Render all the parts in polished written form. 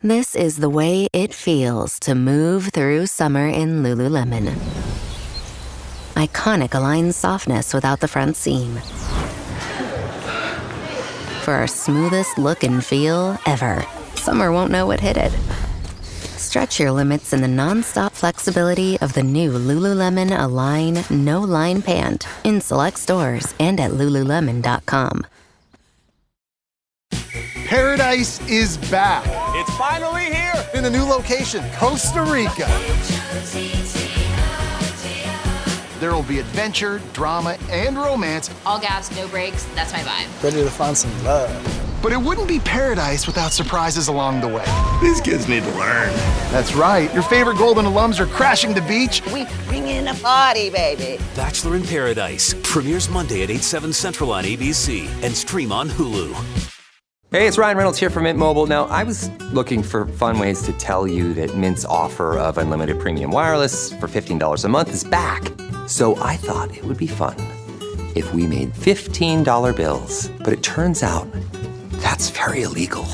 This is the way it feels to move through summer in Lululemon. Iconic Align softness without the front seam. For our smoothest look and feel ever, summer won't know what hit it. Stretch your limits in the non-stop flexibility of the new Lululemon Align No-Line Pant in select stores and at Lululemon.com. Paradise is back. It's finally here. In a new location, Costa Rica. There will be adventure, drama, and romance. All gas, no brakes. That's my vibe. Ready to find some love. But it wouldn't be paradise without surprises along the way. These kids need to learn. That's right. Your favorite Golden alums are crashing the beach. We bring in a party, baby. Bachelor in Paradise premieres Monday at 8/7 Central on ABC and stream on Hulu. Hey, it's Ryan Reynolds here from Mint Mobile. Now, I was looking for fun ways to tell you that Mint's offer of unlimited premium wireless for $15 a month is back. So I thought it would be fun if we made $15 bills. But it turns out that's very illegal.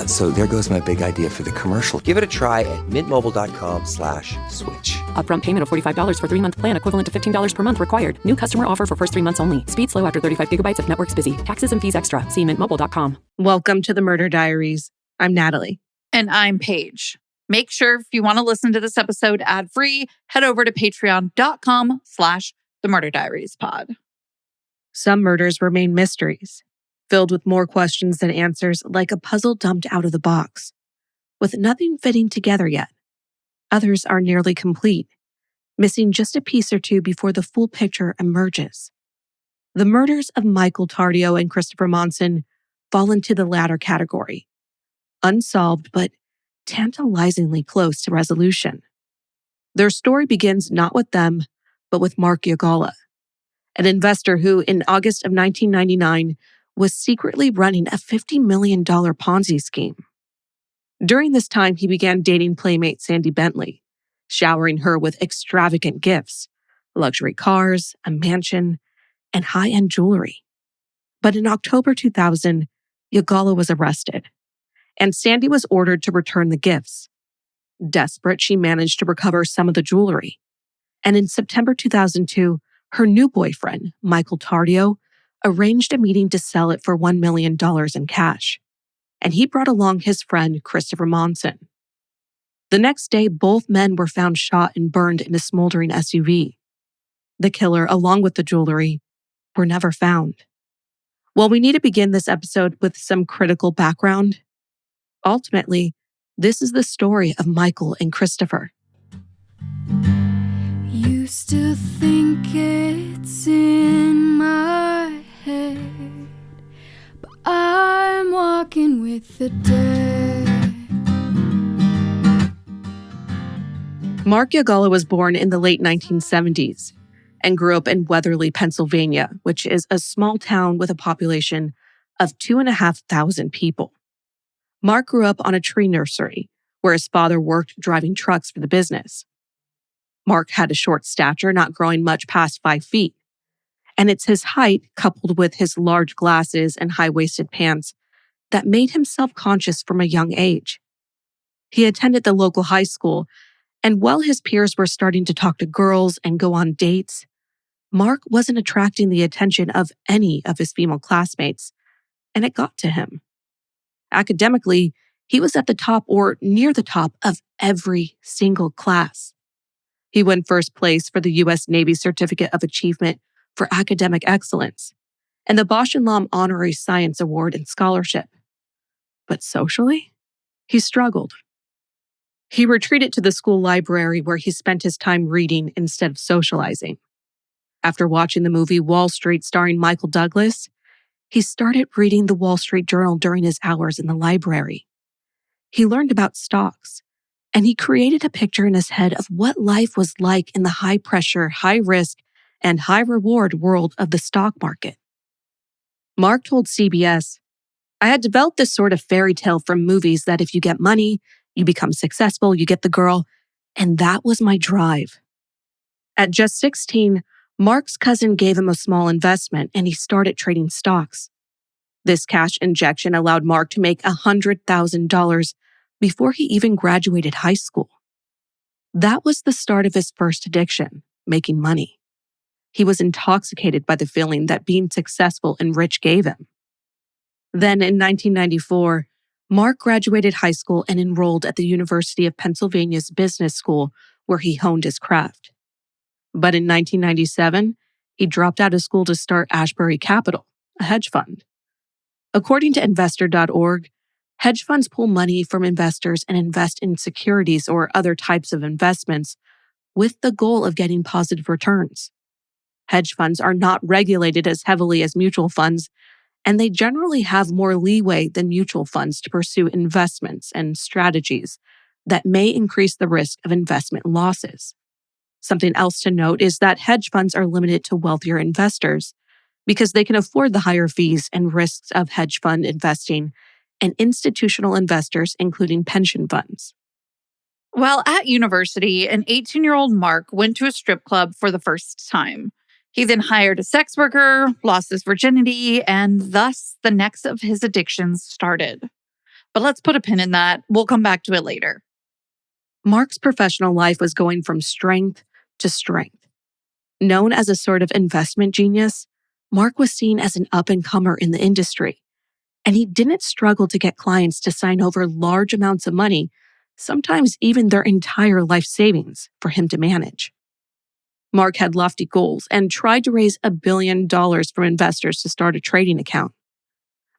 So there goes my big idea for the commercial. Give it a try at mintmobile.com/switch. Upfront payment of $45 for 3-month plan, equivalent to $15 per month required. New customer offer for first 3 months only. Speed slow after 35 gigabytes if network's busy. Taxes and fees extra. See mintmobile.com. Welcome to the Murder Diaries. I'm Natalie. And I'm Paige. Make sure if you want to listen to this episode ad-free, head over to patreon.com/themurderdiariespod. Some murders remain mysteries, filled with more questions than answers, like a puzzle dumped out of the box, with nothing fitting together yet. Others are nearly complete, missing just a piece or two before the full picture emerges. The murders of Michael Tardio and Christopher Monson fall into the latter category. Unsolved, but tantalizingly close to resolution. Their story begins not with them, but with Mark Yagala, an investor who, in August of 1999, was secretly running a $50 million Ponzi scheme. During this time, he began dating playmate Sandy Bentley, showering her with extravagant gifts, luxury cars, a mansion, and high-end jewelry. But in October 2000, Yagala was arrested, and Sandy was ordered to return the gifts. Desperate, she managed to recover some of the jewelry. And in September 2002, her new boyfriend, Michael Tardio, arranged a meeting to sell it for $1 million in cash. And he brought along his friend, Christopher Monson. The next day, both men were found shot and burned in a smoldering SUV. The killer, along with the jewelry, were never found. Well, we need to begin this episode with some critical background. Ultimately, this is the story of Michael and Christopher. Used to think it's in my head, but I'm walking with the dead. Mark Yagala was born in the late 1970s and grew up in Weatherly, Pennsylvania, which is a small town with a population of 2,500 people. Mark grew up on a tree nursery where his father worked driving trucks for the business. Mark had a short stature, not growing much past 5 feet. And it's his height, coupled with his large glasses and high-waisted pants, that made him self-conscious from a young age. He attended the local high school, and while his peers were starting to talk to girls and go on dates, Mark wasn't attracting the attention of any of his female classmates, and it got to him. Academically, he was at the top or near the top of every single class. He won first place for the U.S. Navy Certificate of Achievement for Academic Excellence and the Bosch and Lomb Honorary Science Award and Scholarship. But socially, he struggled. He retreated to the school library where he spent his time reading instead of socializing. After watching the movie Wall Street starring Michael Douglas, he started reading the Wall Street Journal during his hours in the library. He learned about stocks, and he created a picture in his head of what life was like in the high-pressure, high-risk, and high-reward world of the stock market. Mark told CBS, "I had developed this sort of fairy tale from movies that if you get money, you become successful, you get the girl, and that was my drive." At just 16, Mark's cousin gave him a small investment and he started trading stocks. This cash injection allowed Mark to make $100,000 before he even graduated high school. That was the start of his first addiction, making money. He was intoxicated by the feeling that being successful and rich gave him. Then in 1994, Mark graduated high school and enrolled at the University of Pennsylvania's business school, where he honed his craft. But in 1997, he dropped out of school to start Ashbury Capital, a hedge fund. According to investor.org, hedge funds pull money from investors and invest in securities or other types of investments with the goal of getting positive returns. Hedge funds are not regulated as heavily as mutual funds, and they generally have more leeway than mutual funds to pursue investments and strategies that may increase the risk of investment losses. Something else to note is that hedge funds are limited to wealthier investors because they can afford the higher fees and risks of hedge fund investing and institutional investors, including pension funds. While at university, an 18-year-old Mark went to a strip club for the first time. He then hired a sex worker, lost his virginity, and thus the next of his addictions started. But let's put a pin in that. We'll come back to it later. Mark's professional life was going from strength to strength. Known as a sort of investment genius, Mark was seen as an up-and-comer in the industry, and he didn't struggle to get clients to sign over large amounts of money, sometimes even their entire life savings, for him to manage. Mark had lofty goals and tried to raise $1 billion from investors to start a trading account.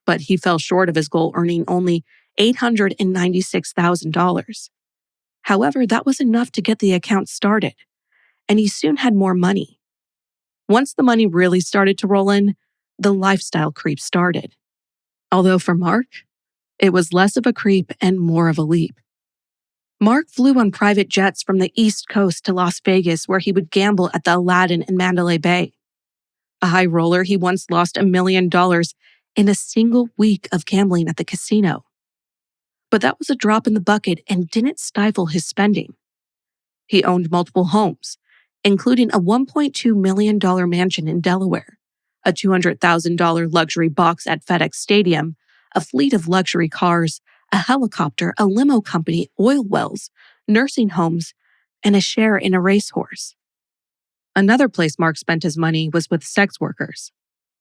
But he fell short of his goal, earning only $896,000. However, that was enough to get the account started, and he soon had more money. Once the money really started to roll in, the lifestyle creep started. Although for Mark, it was less of a creep and more of a leap. Mark flew on private jets from the East Coast to Las Vegas, where he would gamble at the Aladdin in Mandalay Bay. A high roller, he once lost $1 million in a single week of gambling at the casino. But that was a drop in the bucket and didn't stifle his spending. He owned multiple homes, including a $1.2 million mansion in Delaware, a $200,000 luxury box at FedEx Stadium, a fleet of luxury cars, a helicopter, a limo company, oil wells, nursing homes, and a share in a racehorse. Another place Mark spent his money was with sex workers.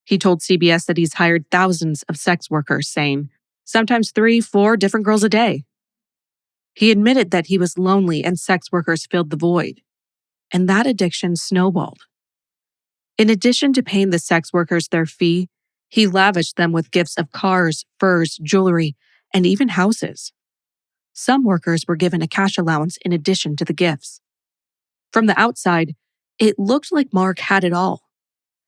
He told CBS that he's hired thousands of sex workers, saying, sometimes 3-4 different girls a day. He admitted that he was lonely and sex workers filled the void, and that addiction snowballed. In addition to paying the sex workers their fee, he lavished them with gifts of cars, furs, jewelry, and even houses. Some workers were given a cash allowance in addition to the gifts. From the outside, it looked like Mark had it all.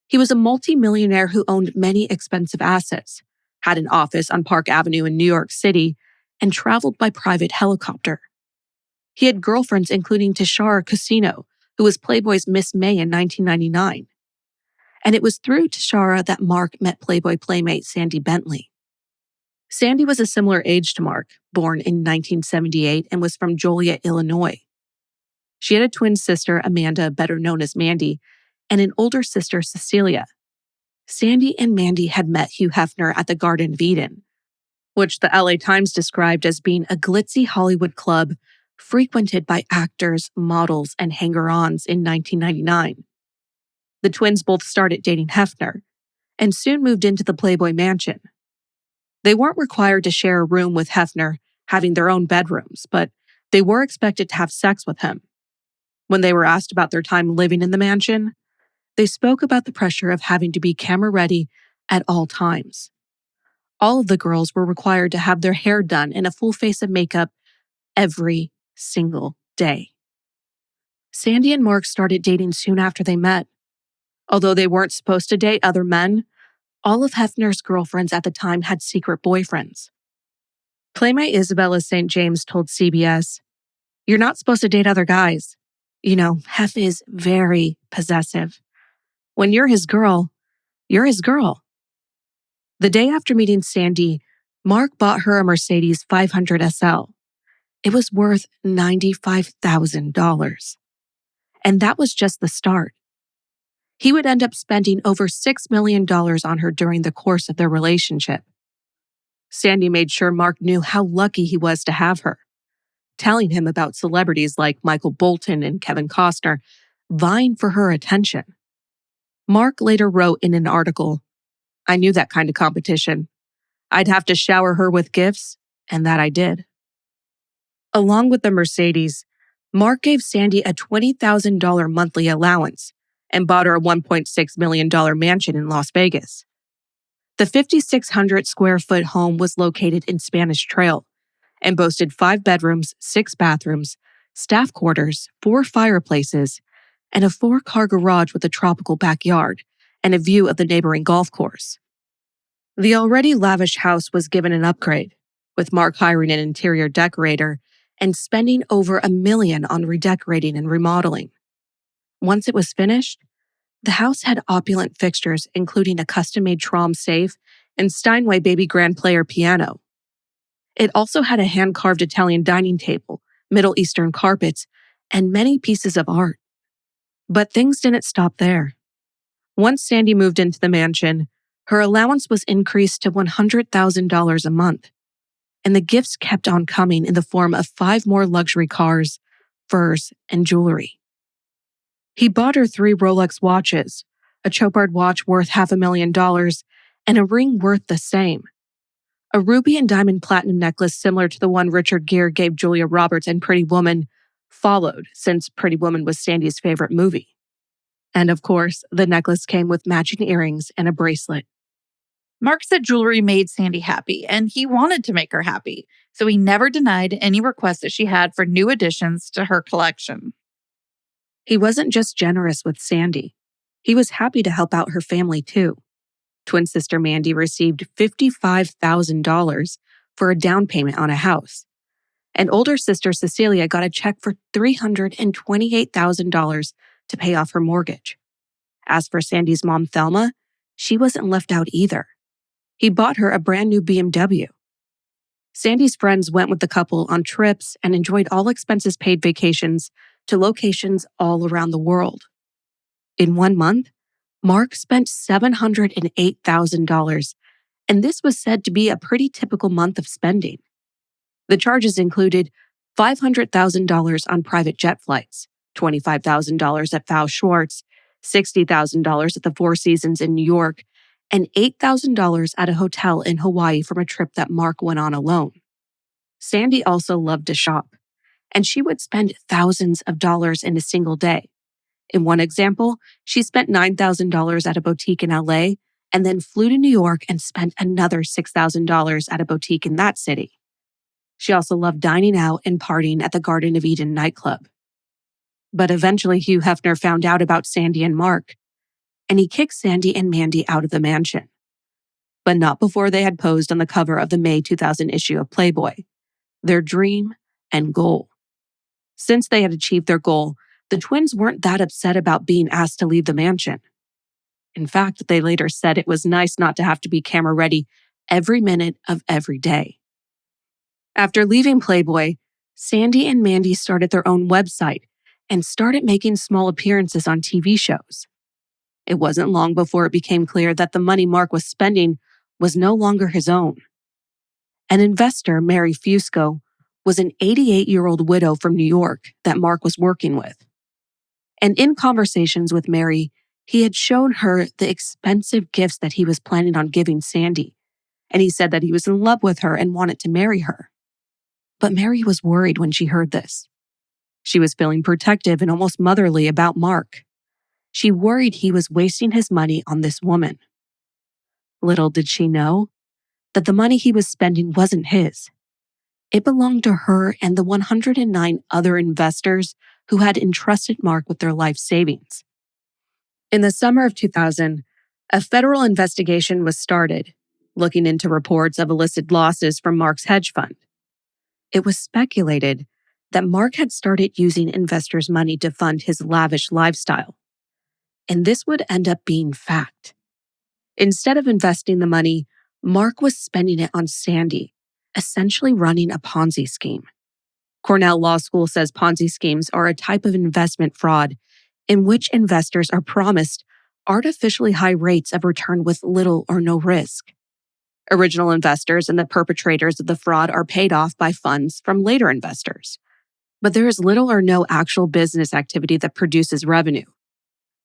He was a multi-millionaire who owned many expensive assets, had an office on Park Avenue in New York City, and traveled by private helicopter. He had girlfriends including Tashara Casino, who was Playboy's Miss May in 1999. And it was through Tashara that Mark met Playboy playmate Sandy Bentley. Sandy was a similar age to Mark, born in 1978, and was from Joliet, Illinois. She had a twin sister, Amanda, better known as Mandy, and an older sister, Cecilia. Sandy and Mandy had met Hugh Hefner at the Garden of Eden, which the LA Times described as being a glitzy Hollywood club frequented by actors, models, and hanger-ons in 1999. The twins both started dating Hefner and soon moved into the Playboy mansion. They weren't required to share a room with Hefner, having their own bedrooms, but they were expected to have sex with him. When they were asked about their time living in the mansion, they spoke about the pressure of having to be camera-ready at all times. All of the girls were required to have their hair done and a full face of makeup every single day. Sandy and Mark started dating soon after they met. Although they weren't supposed to date other men, all of Hefner's girlfriends at the time had secret boyfriends. Playmate Isabella St. James told CBS, "You're not supposed to date other guys. You know, Hef is very possessive. When you're his girl, you're his girl." The day after meeting Sandy, Mark bought her a Mercedes 500 SL. It was worth $95,000. And that was just the start. He would end up spending over $6 million on her during the course of their relationship. Sandy made sure Mark knew how lucky he was to have her, telling him about celebrities like Michael Bolton and Kevin Costner vying for her attention. Mark later wrote in an article, "I knew that kind of competition. I'd have to shower her with gifts, and that I did." Along with the Mercedes, Mark gave Sandy a $20,000 monthly allowance and bought her a $1.6 million mansion in Las Vegas. The 5,600 square foot home was located in Spanish Trail and boasted 5 bedrooms, 6 bathrooms, staff quarters, 4 fireplaces, and a 4-car garage with a tropical backyard and a view of the neighboring golf course. The already lavish house was given an upgrade, with Mark hiring an interior decorator and spending over $1 million on redecorating and remodeling. Once it was finished, the house had opulent fixtures, including a custom-made Trom safe and Steinway baby grand player piano. It also had a hand-carved Italian dining table, Middle Eastern carpets, and many pieces of art. But things didn't stop there. Once Sandy moved into the mansion, her allowance was increased to $100,000 a month, and the gifts kept on coming in the form of 5 more luxury cars, furs, and jewelry. He bought her 3 Rolex watches, a Chopard watch worth $500,000, and a ring worth the same. A ruby and diamond platinum necklace similar to the one Richard Gere gave Julia Roberts in Pretty Woman followed, since Pretty Woman was Sandy's favorite movie. And of course, the necklace came with matching earrings and a bracelet. Mark said jewelry made Sandy happy, and he wanted to make her happy, so he never denied any requests that she had for new additions to her collection. He wasn't just generous with Sandy. He was happy to help out her family too. Twin sister Mandy received $55,000 for a down payment on a house, and older sister Cecilia got a check for $328,000 to pay off her mortgage. As for Sandy's mom, Thelma, she wasn't left out either. He bought her a brand new BMW. Sandy's friends went with the couple on trips and enjoyed all expenses paid vacations to locations all around the world. In 1 month, Mark spent $708,000, and this was said to be a pretty typical month of spending. The charges included $500,000 on private jet flights, $25,000 at Fau Schwartz, $60,000 at the Four Seasons in New York, and $8,000 at a hotel in Hawaii from a trip that Mark went on alone. Sandy also loved to shop, and she would spend thousands of dollars in a single day. In one example, she spent $9,000 at a boutique in LA and then flew to New York and spent another $6,000 at a boutique in that city. She also loved dining out and partying at the Garden of Eden nightclub. But eventually Hugh Hefner found out about Sandy and Mark, and he kicked Sandy and Mandy out of the mansion. But not before they had posed on the cover of the May 2000 issue of Playboy, their dream and goal. Since they had achieved their goal, the twins weren't that upset about being asked to leave the mansion. In fact, they later said it was nice not to have to be camera ready every minute of every day. After leaving Playboy, Sandy and Mandy started their own website and started making small appearances on TV shows. It wasn't long before it became clear that the money Mark was spending was no longer his own. An investor, Mary Fusco, was an 88-year-old widow from New York that Mark was working with. And in conversations with Mary, he had shown her the expensive gifts that he was planning on giving Sandy, and he said that he was in love with her and wanted to marry her. But Mary was worried when she heard this. She was feeling protective and almost motherly about Mark. She worried he was wasting his money on this woman. Little did she know that the money he was spending wasn't his. It belonged to her and the 109 other investors who had entrusted Mark with their life savings. In the summer of 2000, a federal investigation was started, looking into reports of illicit losses from Mark's hedge fund. It was speculated that Mark had started using investors' money to fund his lavish lifestyle. And this would end up being fact. Instead of investing the money, Mark was spending it on Sandy, essentially running a Ponzi scheme. Cornell Law School says Ponzi schemes are a type of investment fraud in which investors are promised artificially high rates of return with little or no risk. Original investors and the perpetrators of the fraud are paid off by funds from later investors. But there is little or no actual business activity that produces revenue.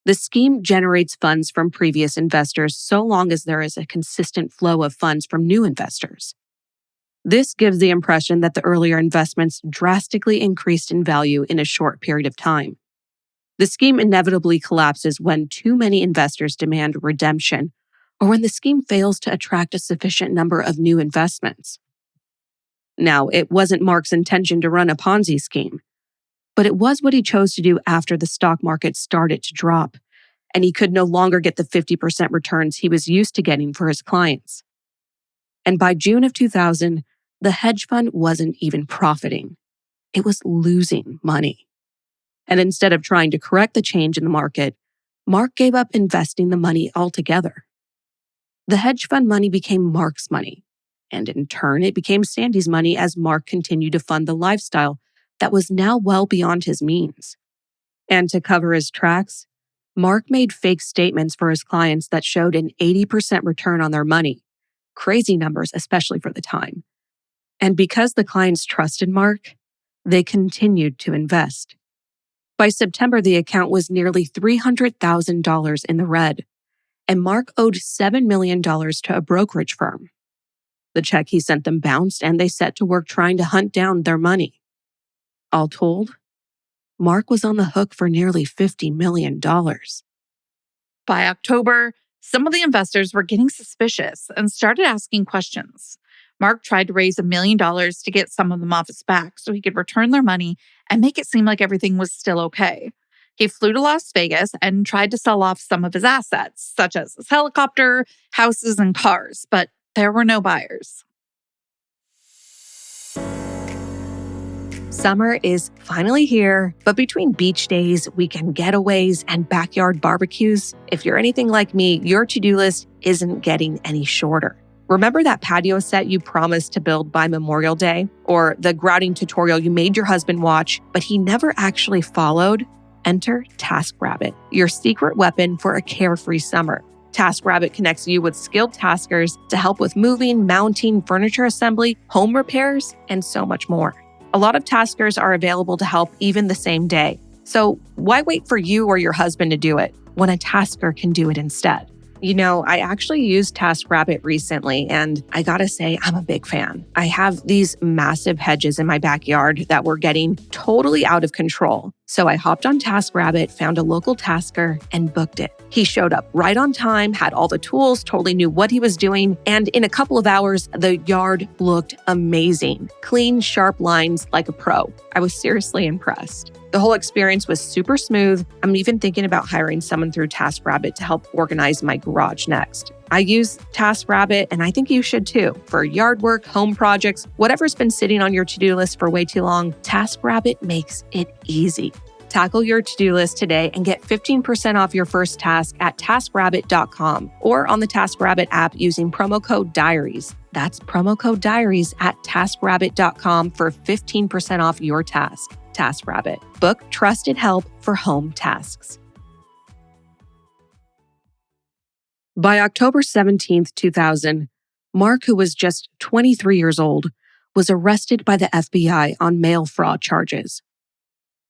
The scheme generates funds from previous investors so long as there is a consistent flow of funds from new investors. This gives the impression that the earlier investments drastically increased in value in a short period of time. The scheme inevitably collapses when too many investors demand redemption or when the scheme fails to attract a sufficient number of new investments. Now, it wasn't Mark's intention to run a Ponzi scheme, but it was what he chose to do after the stock market started to drop, and he could no longer get the 50% returns he was used to getting for his clients. And by June of 2000, the hedge fund wasn't even profiting. It was losing money. And instead of trying to correct the change in the market, Mark gave up investing the money altogether. The hedge fund money became Mark's money, and in turn, it became Sandy's money as Mark continued to fund the lifestyle that was now well beyond his means. And to cover his tracks, Mark made fake statements for his clients that showed an 80% return on their money, crazy numbers, especially for the time. And because the clients trusted Mark, they continued to invest. By September, the account was nearly $300,000 in the red, and Mark owed $7 million to a brokerage firm. The check he sent them bounced, and they set to work trying to hunt down their money. All told, Mark was on the hook for nearly $50 million. By October, some of the investors were getting suspicious and started asking questions. Mark tried to raise $1 million to get some of them off his back so he could return their money and make it seem like everything was still okay. He flew to Las Vegas and tried to sell off some of his assets, such as his helicopter, houses, and cars, but there were no buyers. Summer is finally here, but between beach days, weekend getaways, and backyard barbecues, if you're anything like me, your to-do list isn't getting any shorter. Remember that patio set you promised to build by Memorial Day? Or the grouting tutorial you made your husband watch, but he never actually followed? Enter TaskRabbit, your secret weapon for a carefree summer. TaskRabbit connects you with skilled taskers to help with moving, mounting, furniture assembly, home repairs, and so much more. A lot of taskers are available to help even the same day. So why wait for you or your husband to do it when a tasker can do it instead? You know, I actually used TaskRabbit recently, and I gotta say, I'm a big fan. I have these massive hedges in my backyard that were getting totally out of control. So I hopped on TaskRabbit, found a local tasker, and booked it. He showed up right on time, had all the tools, totally knew what he was doing, and in a couple of hours, the yard looked amazing. Clean, sharp lines like a pro. I was seriously impressed. The whole experience was super smooth. I'm even thinking about hiring someone through TaskRabbit to help organize my garage next. I use TaskRabbit, and I think you should too, for yard work, home projects, whatever's been sitting on your to-do list for way too long. TaskRabbit makes it easy. Tackle your to-do list today and get 15% off your first task at TaskRabbit.com or on the TaskRabbit app using promo code DIARIES. That's promo code DIARIES at TaskRabbit.com for 15% off your task. TaskRabbit. Book trusted help for home tasks. By October 17th, 2000, Mark, who was just 23 years old, was arrested by the FBI on mail fraud charges.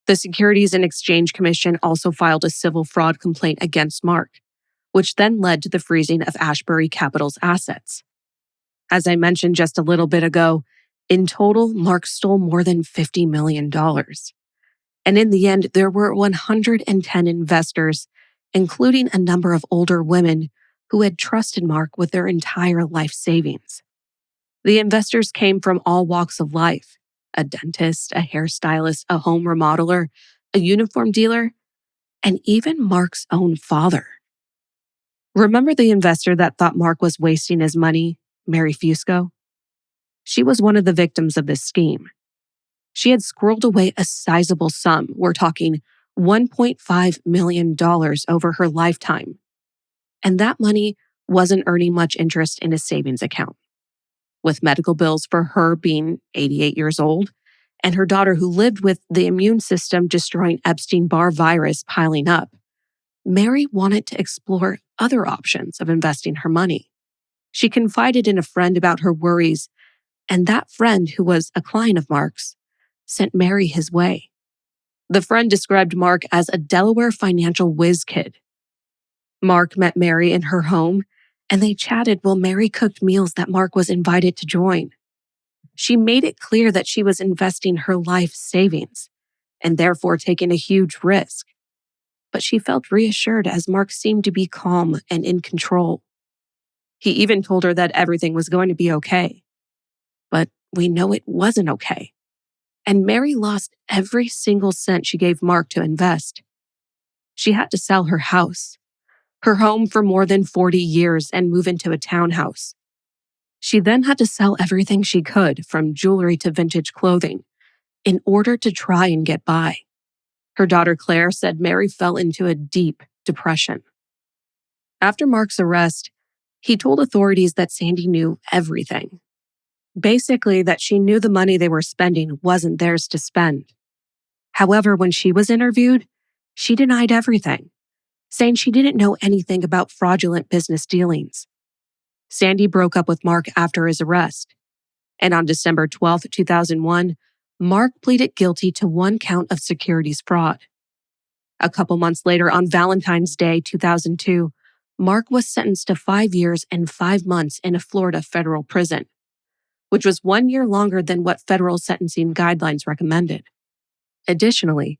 The Securities and Exchange Commission also filed a civil fraud complaint against Mark, which then led to the freezing of Ashbury Capital's assets. As I mentioned just a little bit ago, in total, Mark stole more than $50 million. And in the end, there were 110 investors, including a number of older women who had trusted Mark with their entire life savings. The investors came from all walks of life: a dentist, a hairstylist, a home remodeler, a uniform dealer, and even Mark's own father. Remember the investor that thought Mark was wasting his money, Mary Fusco? She was one of the victims of this scheme. She had squirreled away a sizable sum. We're talking $1.5 million over her lifetime. And that money wasn't earning much interest in a savings account. With medical bills for her being 88 years old and her daughter who lived with the immune system destroying Epstein-Barr virus piling up, Mary wanted to explore other options of investing her money. She confided in a friend about her worries, and that friend, who was a client of Mark's, sent Mary his way. The friend described Mark as a Delaware financial whiz kid. Mark met Mary in her home, and they chatted while Mary cooked meals that Mark was invited to join. She made it clear that she was investing her life savings and therefore taking a huge risk. But she felt reassured as Mark seemed to be calm and in control. He even told her that everything was going to be okay. But we know it wasn't okay. And Mary lost every single cent she gave Mark to invest. She had to sell her house, her home for more than 40 years, and move into a townhouse. She then had to sell everything she could, from jewelry to vintage clothing, in order to try and get by. Her daughter Claire said Mary fell into a deep depression. After Mark's arrest, he told authorities that Sandy knew everything. Basically, that she knew the money they were spending wasn't theirs to spend. However, when she was interviewed, she denied everything, saying she didn't know anything about fraudulent business dealings. Sandy broke up with Mark after his arrest, and on December 12, 2001, Mark pleaded guilty to 1 count of securities fraud. A couple months later, on Valentine's Day 2002, Mark was sentenced to 5 years and 5 months in a Florida federal prison, which was 1 year longer than what federal sentencing guidelines recommended. Additionally,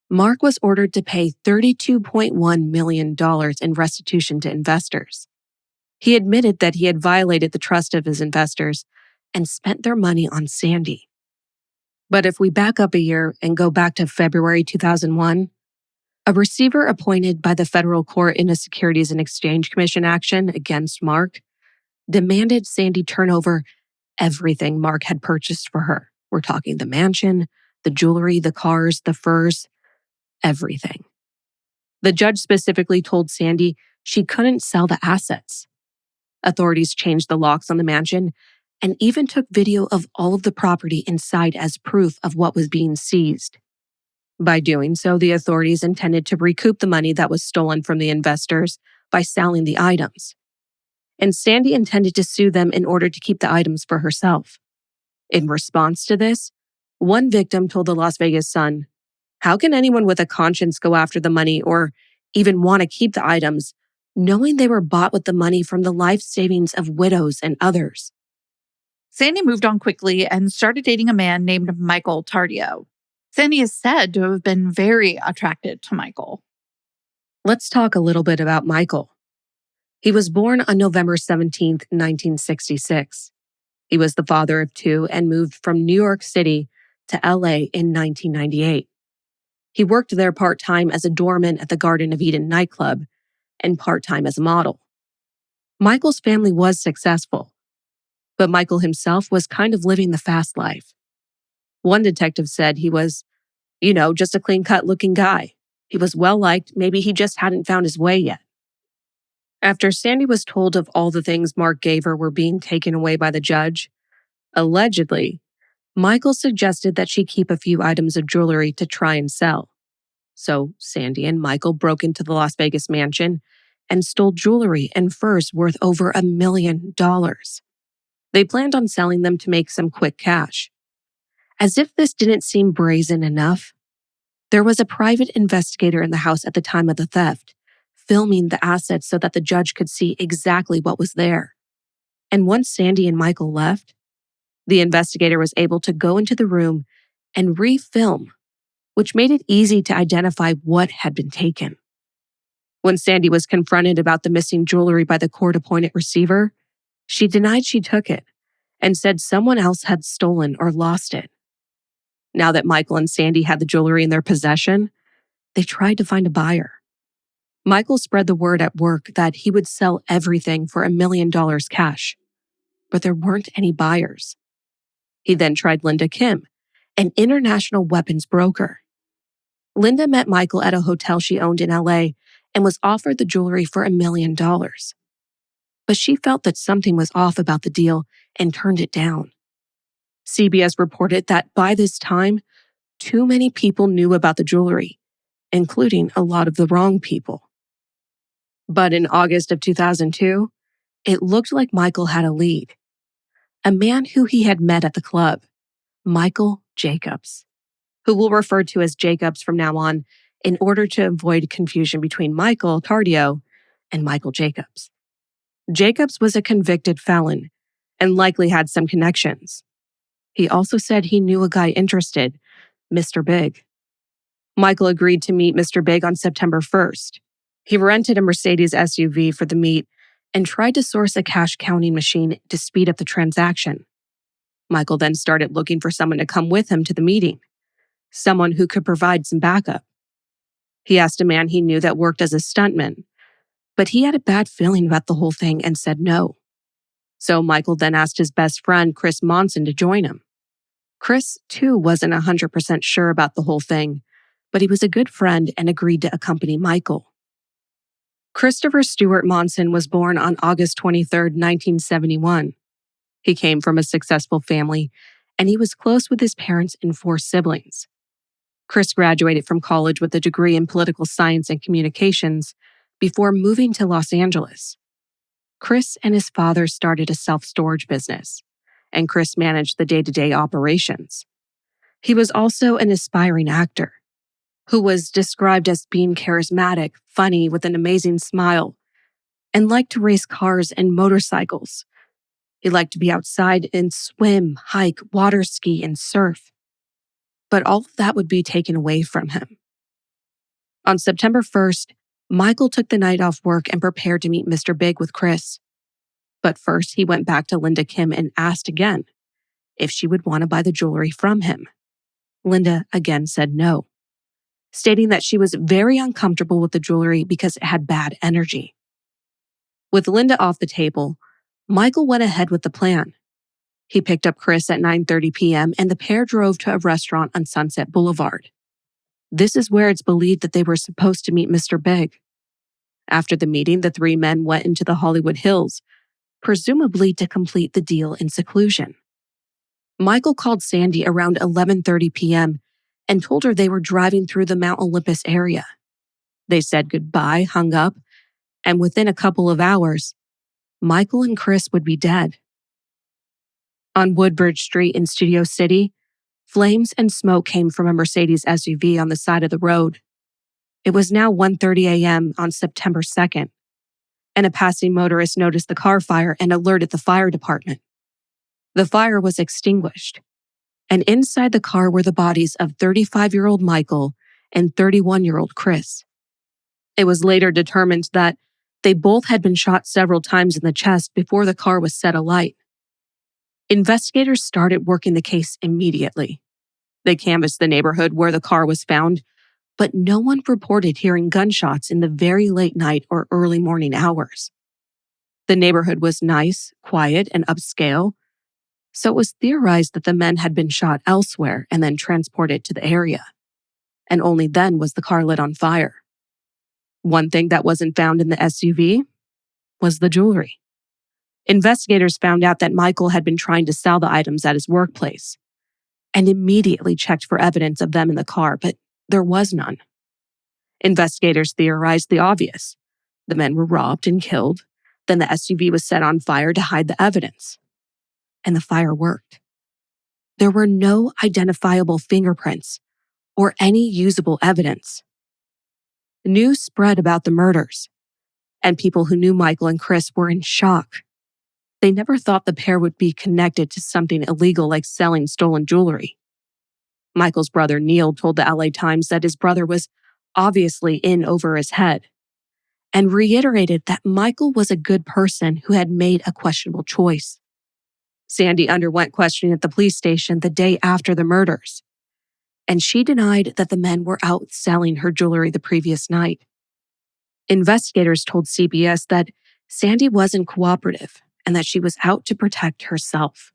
Mark was ordered to pay $32.1 million in restitution to investors. He admitted that he had violated the trust of his investors and spent their money on Sandy. But if we back up a year and go back to February 2001, a receiver appointed by the federal court in a Securities and Exchange Commission action against Mark demanded Sandy turn over everything Mark had purchased for her. We're talking the mansion, the jewelry, the cars, the furs, everything. The judge specifically told Sandy she couldn't sell the assets. Authorities changed the locks on the mansion and even took video of all of the property inside as proof of what was being seized. By doing so, the authorities intended to recoup the money that was stolen from the investors by selling the items. And Sandy intended to sue them in order to keep the items for herself. In response to this, one victim told the Las Vegas Sun, "How can anyone with a conscience go after the money or even want to keep the items, knowing they were bought with the money from the life savings of widows and others?" Sandy moved on quickly and started dating a man named Michael Tardio. Sandy is said to have been very attracted to Michael. Let's talk a little bit about Michael. He was born on November 17, 1966. He was the father of 2 and moved from New York City to LA in 1998. He worked there part-time as a doorman at the Garden of Eden nightclub and part-time as a model. Michael's family was successful, but Michael himself was kind of living the fast life. One detective said he was, just a clean-cut looking guy. He was well-liked, maybe he just hadn't found his way yet. After Sandy was told of all the things Mark gave her were being taken away by the judge, allegedly, Michael suggested that she keep a few items of jewelry to try and sell. So Sandy and Michael broke into the Las Vegas mansion and stole jewelry and furs worth over $1 million. They planned on selling them to make some quick cash. As if this didn't seem brazen enough, there was a private investigator in the house at the time of the theft, filming the assets so that the judge could see exactly what was there. And once Sandy and Michael left, the investigator was able to go into the room and refilm, which made it easy to identify what had been taken. When Sandy was confronted about the missing jewelry by the court-appointed receiver, she denied she took it and said someone else had stolen or lost it. Now that Michael and Sandy had the jewelry in their possession, they tried to find a buyer. Michael spread the word at work that he would sell everything for $1 million cash, but there weren't any buyers. He then tried Linda Kim, an international weapons broker. Linda met Michael at a hotel she owned in LA and was offered the jewelry for $1 million. But she felt that something was off about the deal and turned it down. CBS reported that by this time, too many people knew about the jewelry, including a lot of the wrong people. But in August of 2002, it looked like Michael had a lead. A man who he had met at the club, Michael Jacobs, who we'll refer to as Jacobs from now on in order to avoid confusion between Michael Tardio and Michael Jacobs. Jacobs was a convicted felon and likely had some connections. He also said he knew a guy interested, Mr. Big. Michael agreed to meet Mr. Big on September 1st. He rented a Mercedes SUV for the meet and tried to source a cash counting machine to speed up the transaction. Michael then started looking for someone to come with him to the meeting, someone who could provide some backup. He asked a man he knew that worked as a stuntman, but he had a bad feeling about the whole thing and said no. So Michael then asked his best friend, Chris Monson, to join him. Chris, too, wasn't 100% sure about the whole thing, but he was a good friend and agreed to accompany Michael. Christopher Stewart Monson was born on August 23, 1971. He came from a successful family, and he was close with his parents and 4 siblings. Chris graduated from college with a degree in political science and communications before moving to Los Angeles. Chris and his father started a self-storage business, and Chris managed the day-to-day operations. He was also an aspiring actor, who was described as being charismatic, funny, with an amazing smile, and liked to race cars and motorcycles. He liked to be outside and swim, hike, water ski, and surf. But all of that would be taken away from him. On September 1st, Michael took the night off work and prepared to meet Mr. Big with Chris. But first, he went back to Linda Kim and asked again if she would want to buy the jewelry from him. Linda again said no, stating that she was very uncomfortable with the jewelry because it had bad energy. With Linda off the table, Michael went ahead with the plan. He picked up Chris at 9:30 p.m. and the pair drove to a restaurant on Sunset Boulevard. This is where it's believed that they were supposed to meet Mr. Big. After the meeting, the 3 men went into the Hollywood Hills, presumably to complete the deal in seclusion. Michael called Sandy around 11:30 p.m. and told her they were driving through the Mount Olympus area. They said goodbye, hung up, and within a couple of hours, Michael and Chris would be dead. On Woodbridge Street in Studio City, flames and smoke came from a Mercedes SUV on the side of the road. It was now 1:30 a.m. on September 2nd, and a passing motorist noticed the car fire and alerted the fire department. The fire was extinguished, and inside the car were the bodies of 35-year-old Michael and 31-year-old Chris. It was later determined that they both had been shot several times in the chest before the car was set alight. Investigators started working the case immediately. They canvassed the neighborhood where the car was found, but no one reported hearing gunshots in the very late night or early morning hours. The neighborhood was nice, quiet, and upscale, so it was theorized that the men had been shot elsewhere and then transported to the area. And only then was the car lit on fire. One thing that wasn't found in the SUV was the jewelry. Investigators found out that Michael had been trying to sell the items at his workplace and immediately checked for evidence of them in the car, but there was none. Investigators theorized the obvious. The men were robbed and killed, then the SUV was set on fire to hide the evidence. And the fire worked. There were no identifiable fingerprints or any usable evidence. News spread about the murders, and people who knew Michael and Chris were in shock. They never thought the pair would be connected to something illegal like selling stolen jewelry. Michael's brother Neil told the LA Times that his brother was obviously in over his head and reiterated that Michael was a good person who had made a questionable choice. Sandy underwent questioning at the police station the day after the murders, and she denied that the men were out selling her jewelry the previous night. Investigators told CBS that Sandy wasn't cooperative and that she was out to protect herself.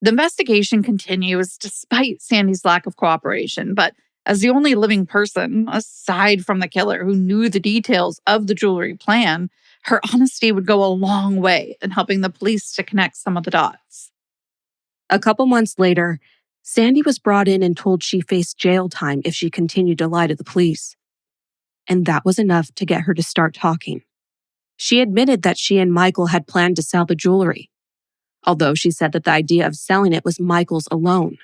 The investigation continues despite Sandy's lack of cooperation, but as the only living person, aside from the killer who knew the details of the jewelry plan, her honesty would go a long way in helping the police to connect some of the dots. A couple months later, Sandy was brought in and told she faced jail time if she continued to lie to the police. And that was enough to get her to start talking. She admitted that she and Michael had planned to sell the jewelry, although she said that the idea of selling it was Michael's alone.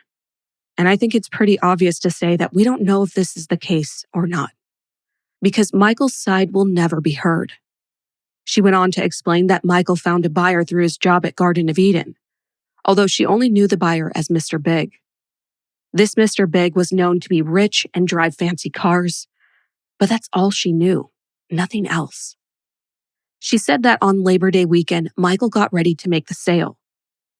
And I think it's pretty obvious to say that we don't know if this is the case or not, because Michael's side will never be heard. She went on to explain that Michael found a buyer through his job at Garden of Eden, although she only knew the buyer as Mr. Big. This Mr. Big was known to be rich and drive fancy cars, but that's all she knew, nothing else. She said that on Labor Day weekend, Michael got ready to make the sale.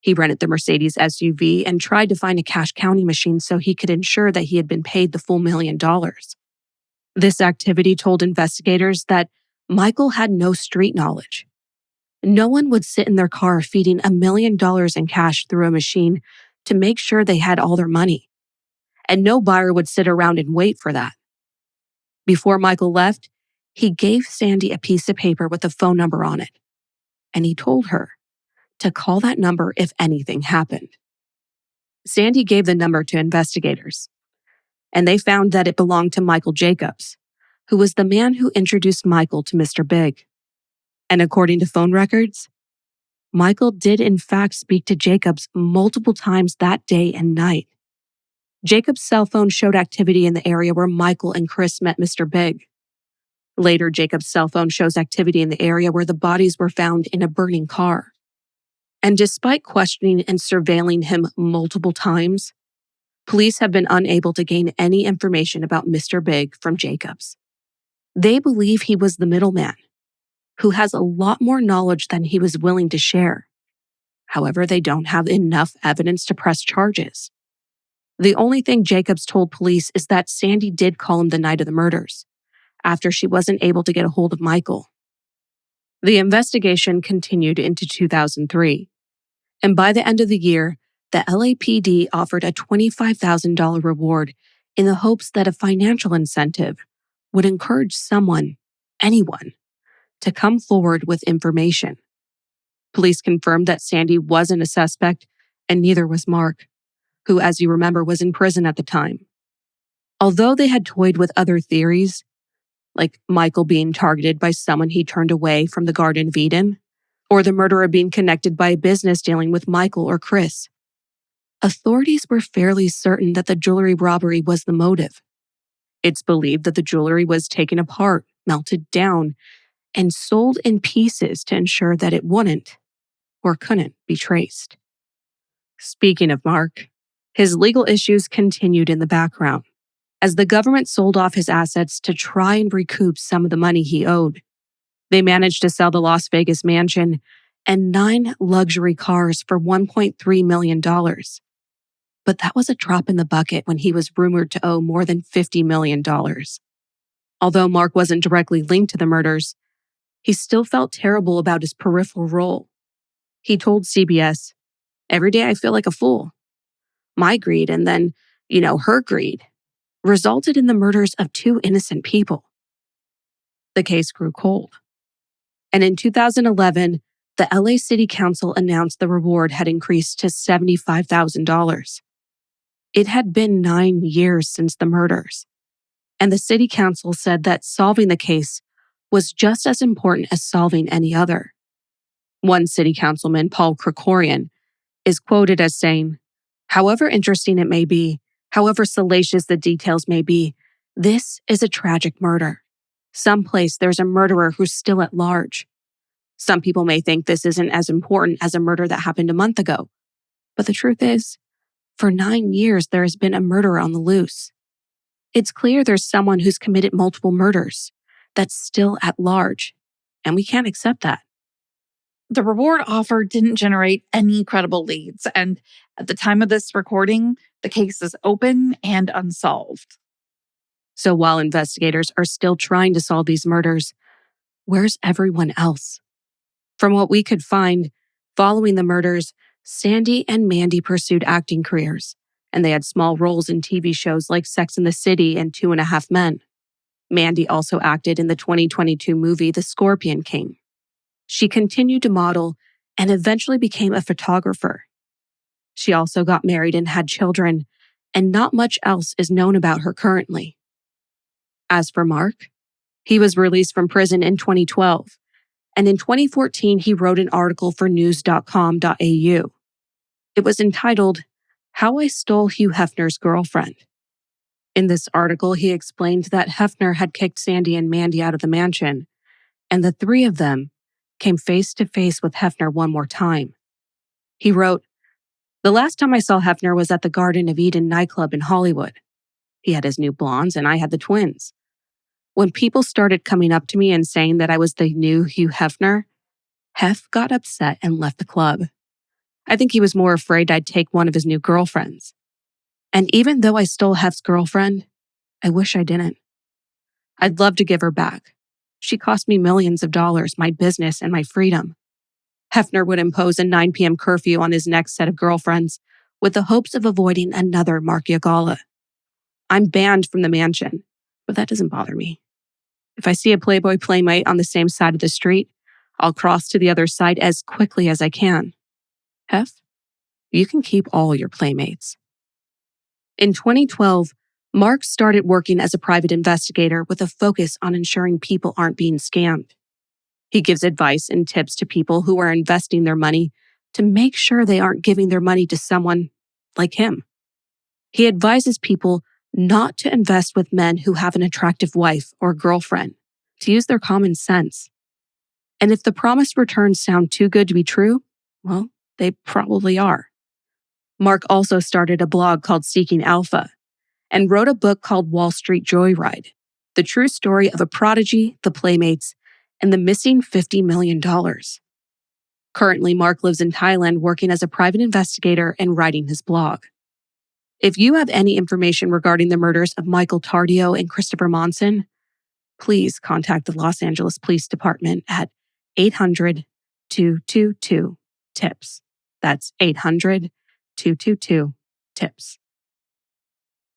He rented the Mercedes SUV and tried to find a cash counting machine so he could ensure that he had been paid the full $1 million. This activity told investigators that Michael had no street knowledge. No one would sit in their car feeding $1 million in cash through a machine to make sure they had all their money. And no buyer would sit around and wait for that. Before Michael left, he gave Sandy a piece of paper with a phone number on it. And he told her to call that number if anything happened. Sandy gave the number to investigators, and they found that it belonged to Michael Jacobs, who was the man who introduced Michael to Mr. Big. And according to phone records, Michael did in fact speak to Jacobs multiple times that day and night. Jacobs' cell phone showed activity in the area where Michael and Chris met Mr. Big. Later, Jacobs' cell phone shows activity in the area where the bodies were found in a burning car. And despite questioning and surveilling him multiple times, police have been unable to gain any information about Mr. Big from Jacobs. They believe he was the middleman, who has a lot more knowledge than he was willing to share. However, they don't have enough evidence to press charges. The only thing Jacobs told police is that Sandy did call him the night of the murders, after she wasn't able to get a hold of Michael. The investigation continued into 2003, and by the end of the year, the LAPD offered a $25,000 reward in the hopes that a financial incentive would encourage someone, anyone, to come forward with information. Police confirmed that Sandy wasn't a suspect, and neither was Mark, who, as you remember, was in prison at the time. Although they had toyed with other theories, like Michael being targeted by someone he turned away from the Garden of Eden, or the murderer being connected by a business dealing with Michael or Chris, authorities were fairly certain that the jewelry robbery was the motive. It's believed that the jewelry was taken apart, melted down, and sold in pieces to ensure that it wouldn't or couldn't be traced. Speaking of Mark, his legal issues continued in the background as the government sold off his assets to try and recoup some of the money he owed. They managed to sell the Las Vegas mansion and 9 luxury cars for $1.3 million. But that was a drop in the bucket when he was rumored to owe more than $50 million. Although Mark wasn't directly linked to the murders, he still felt terrible about his peripheral role. He told CBS, "Every day I feel like a fool. My greed and then, her greed resulted in the murders of 2 innocent people." The case grew cold. And in 2011, the LA City Council announced the reward had increased to $75,000. It had been 9 years since the murders, and the City Council said that solving the case was just as important as solving any other. One City Councilman, Paul Krikorian, is quoted as saying, "However interesting it may be, however salacious the details may be, this is a tragic murder. Someplace there's a murderer who's still at large. Some people may think this isn't as important as a murder that happened a month ago. But the truth is, for 9 years there has been a murderer on the loose. It's clear there's someone who's committed multiple murders that's still at large, and we can't accept that." The reward offer didn't generate any credible leads, and at the time of this recording, the case is open and unsolved. So while investigators are still trying to solve these murders, where's everyone else? From what we could find, following the murders, Sandy and Mandy pursued acting careers, and they had small roles in TV shows like Sex and the City and 2.5 Men. Mandy also acted in the 2022 movie The Scorpion King. She continued to model and eventually became a photographer. She also got married and had children, and not much else is known about her currently. As for Mark, he was released from prison in 2012, And in 2014, he wrote an article for news.com.au. It was entitled, How I Stole Hugh Hefner's Girlfriend. In this article, he explained that Hefner had kicked Sandy and Mandy out of the mansion, and the three of them came face to face with Hefner one more time. He wrote, The last time I saw Hefner was at the Garden of Eden nightclub in Hollywood. He had his new blondes and I had the twins. When people started coming up to me and saying that I was the new Hugh Hefner, Hef got upset and left the club. I think he was more afraid I'd take one of his new girlfriends. And even though I stole Hef's girlfriend, I wish I didn't. I'd love to give her back. She cost me millions of dollars, my business, and my freedom. Hefner would impose a 9 p.m. curfew on his next set of girlfriends with the hopes of avoiding another Marcia Gala. I'm banned from the mansion, but that doesn't bother me. If I see a Playboy playmate on the same side of the street, I'll cross to the other side as quickly as I can. Hef, you can keep all your playmates. In 2012, Mark started working as a private investigator with a focus on ensuring people aren't being scammed. He gives advice and tips to people who are investing their money to make sure they aren't giving their money to someone like him. He advises people not to invest with men who have an attractive wife or girlfriend, to use their common sense. And if the promised returns sound too good to be true, well, they probably are. Mark also started a blog called Seeking Alpha and wrote a book called Wall Street Joyride, the true story of a prodigy, the Playmates, and the missing $50 million. Currently, Mark lives in Thailand working as a private investigator and writing his blog. If you have any information regarding the murders of Michael Tardio and Christopher Monson, please contact the Los Angeles Police Department at 800-222-TIPS. That's 800-222-TIPS.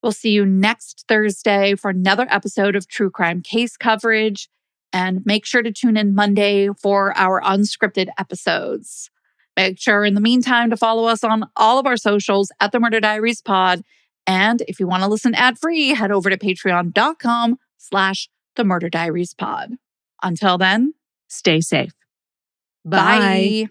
We'll see you next Thursday for another episode of True Crime Case Coverage. And make sure to tune in Monday for our unscripted episodes. Make sure in the meantime to follow us on all of our socials at The Murder Diaries Pod. And if you want to listen ad-free, head over to patreon.com/The Murder Diaries Pod. Until then, stay safe. Bye.